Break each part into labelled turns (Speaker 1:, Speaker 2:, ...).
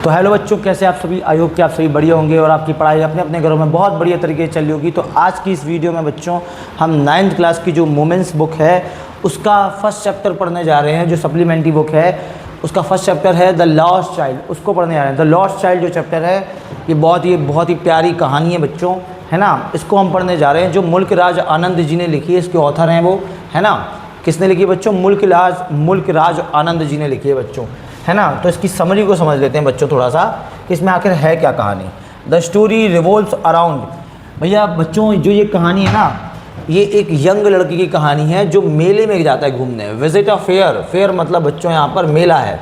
Speaker 1: तो हेलो बच्चों, कैसे आप सभी। आई होप कि आप सभी बढ़िया होंगे और आपकी पढ़ाई अपने अपने घरों में बहुत बढ़िया तरीके से चल रही होगी। तो आज की इस वीडियो में बच्चों हम 9th क्लास की जो मोमेंट्स बुक है उसका फर्स्ट चैप्टर पढ़ने जा रहे हैं। जो सप्लीमेंट्री बुक है उसका फर्स्ट चैप्टर है द लॉस्ट चाइल्ड, उसको पढ़ने जा रहे हैं। द लॉस्ट चाइल्ड जो चैप्टर है ये बहुत ही प्यारी कहानी है बच्चों, है ना। इसको हम पढ़ने जा रहे हैं। जो मुल्क राज आनंद जी ने लिखी है, इसके ऑथर हैं वो, है ना। किसने लिखी है बच्चों? मुल्क राज आनंद जी ने लिखी है बच्चों, है ना। तो इसकी समरी को समझ लेते हैं बच्चों थोड़ा सा कि इसमें आखिर है क्या कहानी। द स्टोरी रिवॉल्व्स अराउंड, भैया बच्चों जो ये कहानी है ना, ये एक यंग लड़की की कहानी है जो मेले में जाता है घूमने। विजिट अ फेयर, फेयर मतलब बच्चों यहाँ पर मेला है।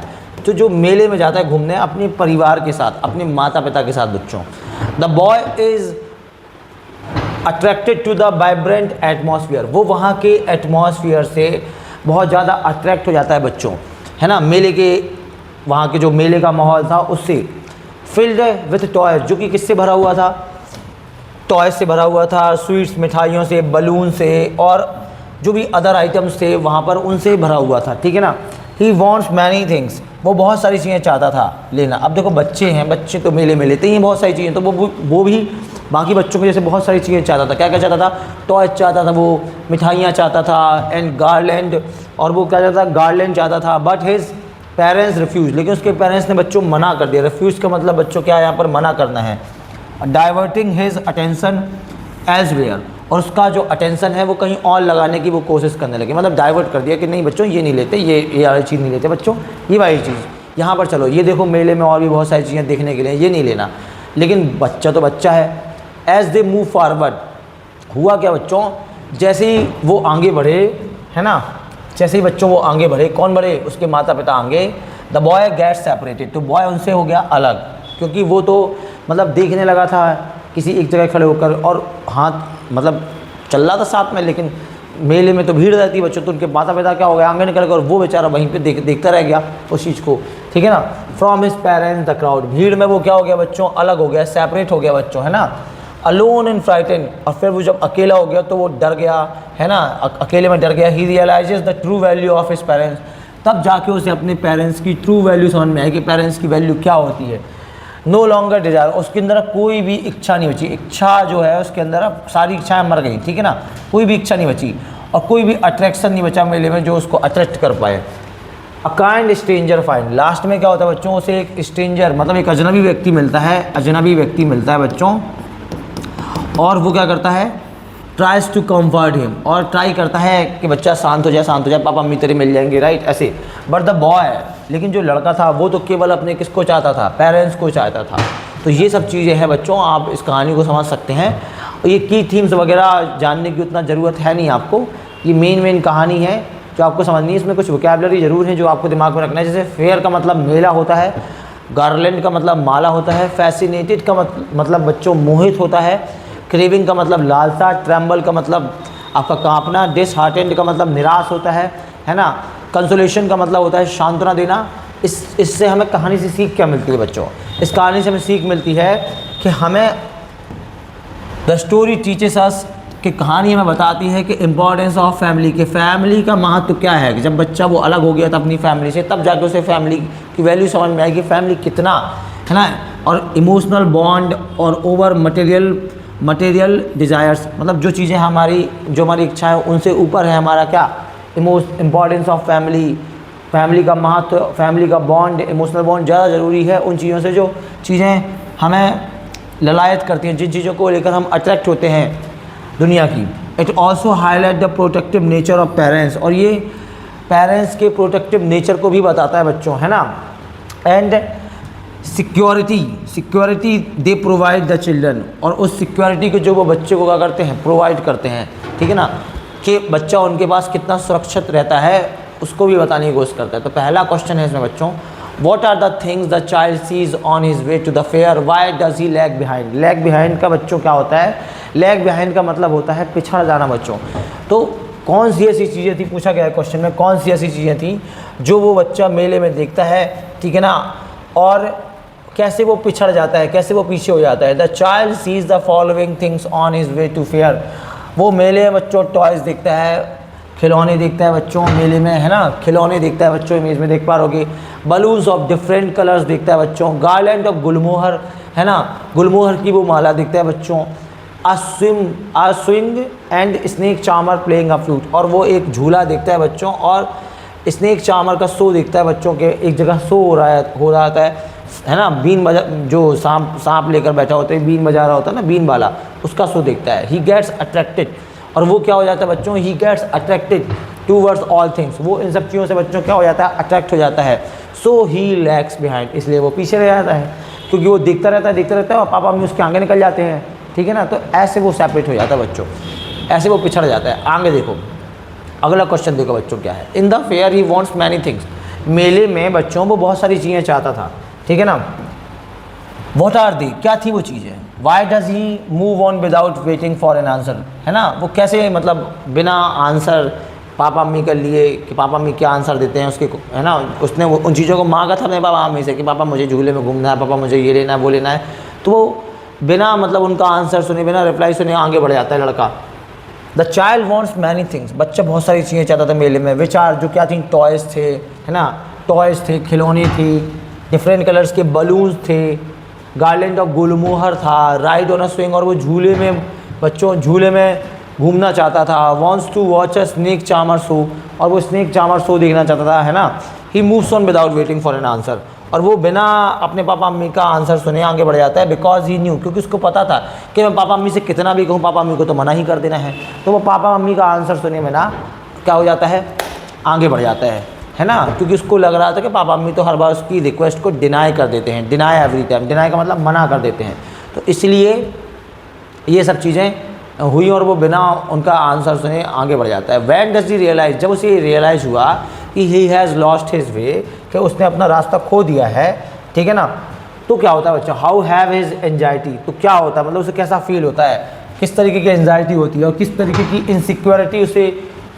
Speaker 1: तो जो मेले में जाता है घूमने अपने परिवार के साथ, अपने माता पिता के साथ बच्चों। The boy is attracted to the vibrant atmosphere, वो वहाँ के एटमॉस्फेयर से बहुत ज़्यादा अट्रैक्ट हो जाता है बच्चों, है ना। मेले के वहाँ के जो मेले का माहौल था उससे। फिल्ड विथ टॉयज, जो कि किससे भरा हुआ था? टॉयज से भरा हुआ था, स्वीट्स, मिठाइयों से, बलून से और जो भी अदर आइटम्स थे वहाँ पर उनसे भरा हुआ था, ठीक है ना। ही वॉन्ट्स मैनी थिंग्स, वो बहुत सारी चीज़ें चाहता था लेना। अब देखो बच्चे हैं, बच्चे तो मेले में लेते ही बहुत सारी चीज़ें, तो वो भी बाकी बच्चों के जैसे बहुत सारी चीज़ें चाहता था। क्या क्या चाहता था? टॉयज चाहता था, वो मिठाइयाँ चाहता था, एंड गार्लैंड, और वो क्या चाहता था? गार्लैंड चाहता था। बट हिज पेरेंट्स रिफ्यूज, लेकिन उसके पेरेंट्स ने बच्चों मना कर दिया। रिफ्यूज का मतलब बच्चों क्या है यहाँ पर? मना करना है। डाइवर्टिंग हिज अटेंशन एल्सवेयर, और उसका जो अटेंशन है वो कहीं और लगाने की वो कोशिश करने लगे। मतलब डाइवर्ट कर दिया कि नहीं बच्चों ये नहीं लेते, ये वाली चीज़ नहीं लेते बच्चों, ये वाली चीज़ यहाँ पर चलो, ये देखो मेले में और भी बहुत सारी चीज़ें देखने के लिए, ये नहीं लेना। लेकिन बच्चा तो बच्चा है। एज दे मूव फॉरवर्ड, हुआ क्या बच्चों? जैसे ही वो आगे बढ़े, है ना, जैसे ही बच्चों वो आगे बढ़े, कौन बढ़े? उसके माता पिता आगे। द बॉय गेट सेपरेटेड, तो बॉय उनसे हो गया अलग, क्योंकि वो तो मतलब देखने लगा था किसी एक जगह खड़े होकर, और हाथ मतलब चल रहा था साथ में, लेकिन मेले में तो भीड़ रहती है बच्चों, तो उनके माता पिता क्या हो गया? आगे निकल कर, और वो बेचारा वहीं पे देखता रह गया उस चीज़ को, ठीक है ना। From his parents the crowd, भीड़ में वो क्या हो गया बच्चों? अलग हो गया, सेपरेट हो गया बच्चों, है ना। अलोन एंड फ्राइटेन, और फिर वो जब अकेला हो गया तो वो डर गया, है ना, अकेले में डर गया। He realises the true value of his parents, तब जाके उसे अपने पेरेंट्स की ट्रू वैल्यू समझ में आई कि पेरेंट्स की वैल्यू क्या होती है। नो लॉन्गर डिजायर, उसके अंदर कोई भी इच्छा नहीं बची। इच्छा जो है उसके अंदर अब सारी इच्छाएं मर गई, ठीक है ना। कोई भी इच्छा नहीं बची और कोई भी अट्रैक्शन नहीं बचा मेले में जो उसको अट्रैक्ट कर पाए। A kind stranger find, last में क्या होता है बच्चों? उसे एक स्ट्रेंजर मतलब एक अजनबी व्यक्ति मिलता है, अजनबी व्यक्ति मिलता है बच्चों, और वो क्या करता है? ट्राइज टू कम्फर्ट हिम, और ट्राई करता है कि बच्चा शांत हो जाए, पापा मम्मी तेरे मिल जाएंगे, राइट, ऐसे। बट द बॉय, लेकिन जो लड़का था वो तो केवल अपने किसको चाहता था? पेरेंट्स को चाहता था। तो ये सब चीज़ें हैं बच्चों, आप इस कहानी को समझ सकते हैं। ये की थीम्स वगैरह जानने की उतना ज़रूरत है नहीं आपको, ये मेन कहानी है जो आपको समझनी है। इसमें कुछ वोकैबुलरी ज़रूर है जो आपको दिमाग में रखना है। जैसे फेयर का मतलब मेला होता है, गार्लैंड का मतलब माला होता है, फैसिनेटेड का मतलब बच्चों मोहित होता है, क्रेविंग का मतलब लालसा, ट्रेम्बल का मतलब आपका कांपना, डिसहार्टेंड का मतलब निराश होता है ना। कंसोलेशन का मतलब होता है सांत्वना देना। इससे हमें कहानी से सीख क्या मिलती है बच्चों? इस कहानी से हमें सीख मिलती है कि हमें द स्टोरी टीचेस अस, कि कहानी हमें बताती है कि इम्पॉर्टेंस ऑफ फैमिली, के फैमिली का महत्व क्या है। कि जब बच्चा वो अलग हो गया था अपनी फैमिली से, तब जाके उसे फैमिली की वैल्यू समझ में आएगी, फैमिली कितना, है ना। और इमोशनल बॉन्ड और ओवर मटेरियल डिज़ायर्स, मतलब जो चीज़ें जो हमारी इच्छा है उनसे ऊपर है हमारा क्या? इम्पॉर्टेंस ऑफ फैमिली का महत्व, फैमिली का बॉन्ड, इमोशनल बॉन्ड ज़्यादा ज़रूरी है उन चीज़ों से जो चीज़ें हमें ललायत करती हैं, जिन चीज़ों को लेकर हम अट्रैक्ट होते हैं दुनिया की। It also highlight the protective nature of parents, और ये पेरेंट्स के प्रोटेक्टिव नेचर को भी बताता है बच्चों, है ना। And security they provide the children, और उस सिक्योरिटी को जो वो बच्चे को क्या करते हैं? प्रोवाइड करते हैं, ठीक है ना। कि बच्चा उनके पास कितना सुरक्षित रहता है उसको भी बताने की कोशिश करता है। तो पहला क्वेश्चन है इसमें बच्चों, what are the things the child sees on his way to the fair, why does he lag behind. Lag behind का बच्चों क्या होता है? लैग बिहाइंड का मतलब होता है पिछड़ जाना बच्चों। तो कौन सी ऐसी चीज़ें थी, पूछा गया है क्वेश्चन में, कौन सी ऐसी चीज़ें थी जो वो बच्चा मेले में देखता है, ठीक है ना, और कैसे वो पिछड़ जाता है, कैसे वो पीछे हो जाता है। The child sees the following things on his way to fair, वो मेले में बच्चों टॉयज़ देखता है, खिलौने देखता है बच्चों मेले में, है ना, खिलौने देखता है बच्चों, इमेज में देख पा रहोगे। बलून्स ऑफ डिफरेंट कलर्स देखता है बच्चों। गार्लैंड ऑफ गुलमोहर, है ना, गुलमोहर की वो माला देखता है बच्चों। A swing and snake charmer playing a flute, और वो एक झूला देखता है बच्चों, और स्नेक चार्मर का शो देखता है बच्चों के, एक जगह शो हो रहा है ना, बीन बजा, जो सांप लेकर बैठा होता है, बीन बजा रहा होता है ना, बीन वाला, उसका शो देखता है। ही गेट्स अट्रैक्टेड, और वो क्या हो जाता है बच्चों, he gets attracted towards all things, वो इन सब चीज़ों से बच्चों क्या हो जाता है, अट्रैक्ट हो जाता है। सो ही लैग्स बिहाइंड, इसलिए वो पीछे रह जाता है, क्योंकि वो देखता रहता है और पापा मम्मी उसके आगे निकल जाते हैं, ठीक है ना। तो ऐसे वो सेपरेट हो जाता है बच्चों, ऐसे वो पिछड़ जाता है। आगे देखो, अगला क्वेश्चन देखो बच्चों क्या है। इन the fair he wants many things, मेले में बच्चों वो बहुत सारी चीज़ें चाहता था, ठीक है ना। वॉट आर दी, क्या थी वो चीज़ें। Why does he move on without waiting for an answer, है ना, वो कैसे मतलब बिना आंसर पापा मम्मी के लिए कि पापा मम्मी क्या आंसर देते हैं उसके, है ना, उसने वो उन चीज़ों को मांगा था अपने पापा मम्मी से कि पापा मुझे झूले में घूमना है, पापा मुझे ये लेना है वो लेना है, तो वो बिना मतलब उनका आंसर सुने, बिना रिप्लाई सुने आगे बढ़ जाता है लड़का। The child wants many things, बच्चा बहुत सारी चीज़ें चाहता था मेले में। विच आर, जो क्या थी, टॉयज़ थे, है ना, टॉयज़ थे, खिलौने थी, डिफरेंट कलर्स के बलून्स थे, गार्लैंड ऑफ गुलमोहर था, राइड ऑन अ स्विंग, और वो झूले में बच्चों झूले में घूमना चाहता था। Wants to watch a snake charmer show, और वो स्नेक चार्मर शो देखना चाहता था, है ना। He moves on without waiting for an answer, और वो बिना अपने पापा मम्मी का आंसर सुने आगे बढ़ जाता है। बिकॉज ही न्यू, क्योंकि उसको पता था कि मैं पापा मम्मी से कितना भी कहूँ पापा मम्मी को तो मना ही कर देना है, तो वो पापा मम्मी का आंसर सुने में ना क्या हो जाता है, आगे बढ़ जाता है ना। क्योंकि उसको लग रहा था कि पापा मम्मी तो हर बार उसकी रिक्वेस्ट को डिनाई कर देते हैं, डिनाई एवरी टाइम, डिनाई का मतलब मना कर देते हैं, तो इसलिए ये सब चीज़ें हुई और वो बिना उनका आंसर सुने आगे बढ़ जाता है। व्हेन डज ही रियलाइज, जब उसे रियलाइज़ हुआ कि he has lost his way, कि उसने अपना रास्ता खो दिया है, ठीक है ना, तो क्या होता है बच्चा, हाउ हैव हिज एंजाइटी, तो क्या होता है, मतलब उसे कैसा फील होता है, किस तरीके की एंजाइटी होती है और किस तरीके की इनसिक्योरिटी उसे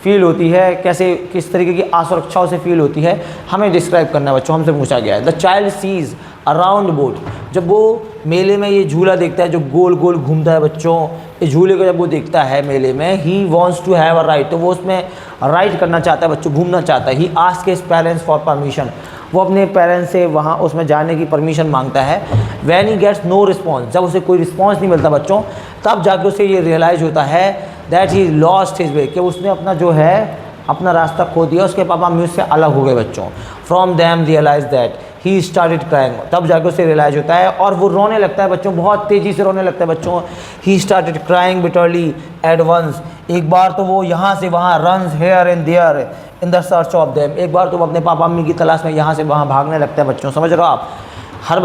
Speaker 1: फील होती है, कैसे किस तरीके की असुरक्षा उसे फील होती है, हमें डिस्क्राइब करना है बच्चों, हमसे पूछा गया है। The child sees around boat, जब वो मेले में ये झूला देखता है जो गोल गोल घूमता है बच्चों, इस झूले को जब वो देखता है मेले में, he wants to have a ride, तो वो उसमें राइड करना चाहता है बच्चों, घूमना चाहता है। He ask his parents for permission, वो अपने पेरेंट्स से वहाँ उसमें जाने की परमिशन मांगता है। When he gets no response, जब उसे कोई रिस्पॉन्स नहीं मिलता बच्चों, तब जाके उसे ये रियलाइज़ होता है that he lost his way, कि उसने अपना जो है अपना रास्ता खो दिया, उसके पापा मम्मी उससे अलग हो गए बच्चों। From them realise that he started crying, तब जाके उसे रियलाइज होता है और वो रोने लगता है बच्चों, बहुत तेज़ी से रोने लगता है बच्चों। He started crying bitterly at once, एक बार तो वो यहाँ से वहाँ, runs here and there in the search of them, एक बार तो वो अपने पापा मम्मी की तलाश में यहाँ से वहाँ भागने लगता है बच्चों। समझ रहे हो आप, हर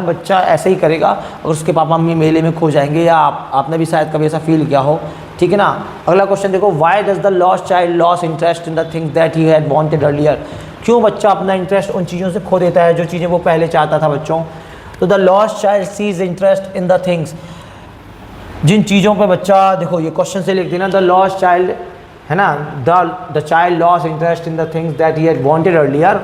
Speaker 1: बच्चा ऐसे ही करेगा अगर उसके पापा मम्मी मेले में खो जाएंगे, या आपने भी शायद कभी ऐसा फील किया हो, ठीक है ना। अगला क्वेश्चन देखो, why does the lost child loss interest in the things that he had wanted earlier, क्यों बच्चा अपना इंटरेस्ट उन चीज़ों से खो देता है जो चीज़ें वो पहले चाहता था बच्चों। तो the lost child sees interest in the things, जिन चीज़ों पे बच्चा, देखो ये क्वेश्चन से लिख देना, द लॉस्ट चाइल्ड, है ना, the child loss interest in the things that he had wanted earlier,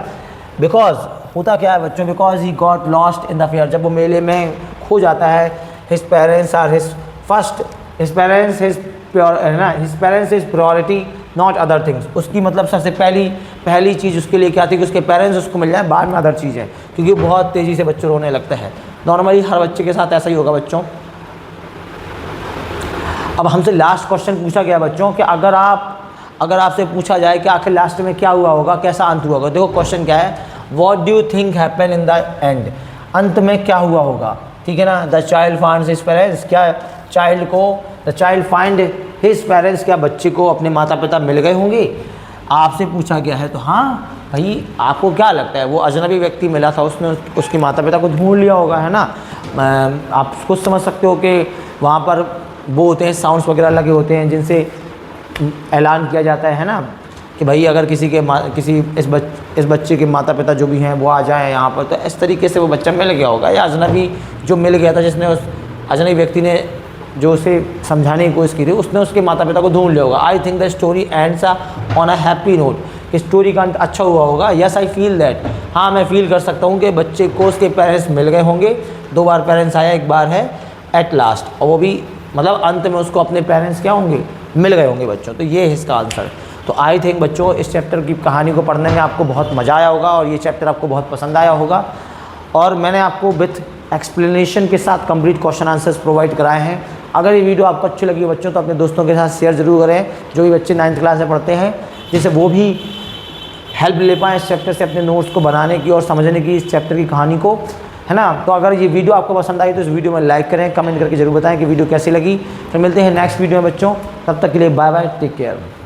Speaker 1: because होता क्या है बच्चों, because he got lost in the fair, जब वो मेले में खो जाता है, his parents are his first, his parents his priority not other things, उसकी मतलब सबसे पहली चीज़ उसके लिए क्या थी कि उसके पेरेंट्स उसको मिल जाए, बाद में अदर चीज़ है, क्योंकि बहुत तेज़ी से बच्चे रोने लगते हैं। नॉर्मली हर बच्चे के साथ ऐसा ही होगा बच्चों। अब हमसे लास्ट क्वेश्चन पूछा गया बच्चों कि अगर आपसे पूछा जाए कि आखिर लास्ट में क्या हुआ होगा, कैसा अंत हुआ होगा, देखो क्वेश्चन क्या है, what do you think happen in the end, अंत में क्या हुआ होगा, ठीक है ना। The child finds his parents, क्या the child find his parents, क्या बच्चे को अपने माता पिता मिल गए होंगे, आपसे पूछा गया है। तो हाँ भाई, आपको क्या लगता है, वो अजनबी व्यक्ति मिला था, उसने उसके माता पिता को ढूंढ लिया होगा, है ना। आप खुद समझ सकते हो कि वहाँ पर वो होते हैं, साउंड्स वगैरह लगे होते हैं जिनसे ऐलान किया जाता है ना, कि भाई अगर इस बच्चे के माता पिता जो भी हैं वो आ जाएं यहाँ पर, तो इस तरीके से वो बच्चा मिल गया होगा, या अजनबी जो मिल गया था, जिसने उस अजनबी व्यक्ति ने जो उसे समझाने की कोशिश की थी, उसने उसके माता पिता को ढूंढ लिया होगा। I think the story ends on a happy note, कि स्टोरी का अंत अच्छा हुआ होगा। यस आई फील दैट, हाँ मैं फील कर सकता हूँ कि बच्चे को उसके पेरेंट्स मिल गए होंगे, 2 बार पेरेंट्स आया, 1 बार है एट लास्ट, और वो भी मतलब अंत में उसको अपने पेरेंट्स क्या होंगे, मिल गए होंगे बच्चों। तो ये है इसका आंसर। तो आई थिंक बच्चों इस चैप्टर की कहानी को पढ़ने में आपको बहुत मज़ा आया होगा और ये चैप्टर आपको बहुत पसंद आया होगा। और मैंने आपको विथ एक्सप्लेनेशन के साथ कंप्लीट क्वेश्चन आंसर्स प्रोवाइड कराए हैं। अगर ये वीडियो आपको अच्छी लगी बच्चों तो अपने दोस्तों के साथ शेयर ज़रूर करें, जो भी बच्चे 9th क्लास में पढ़ते हैं, जिससे वो भी हेल्प ले पाएँ इस चैप्टर से अपने नोट्स को बनाने की और समझने की, इस चैप्टर की कहानी को, है ना। तो अगर ये वीडियो आपको पसंद आई तो इस वीडियो में लाइक करें, कमेंट करके जरूर बताएं कि वीडियो कैसी लगी। तो मिलते हैं नेक्स्ट वीडियो में बच्चों, तब तक के लिए बाय बाय, टेक केयर।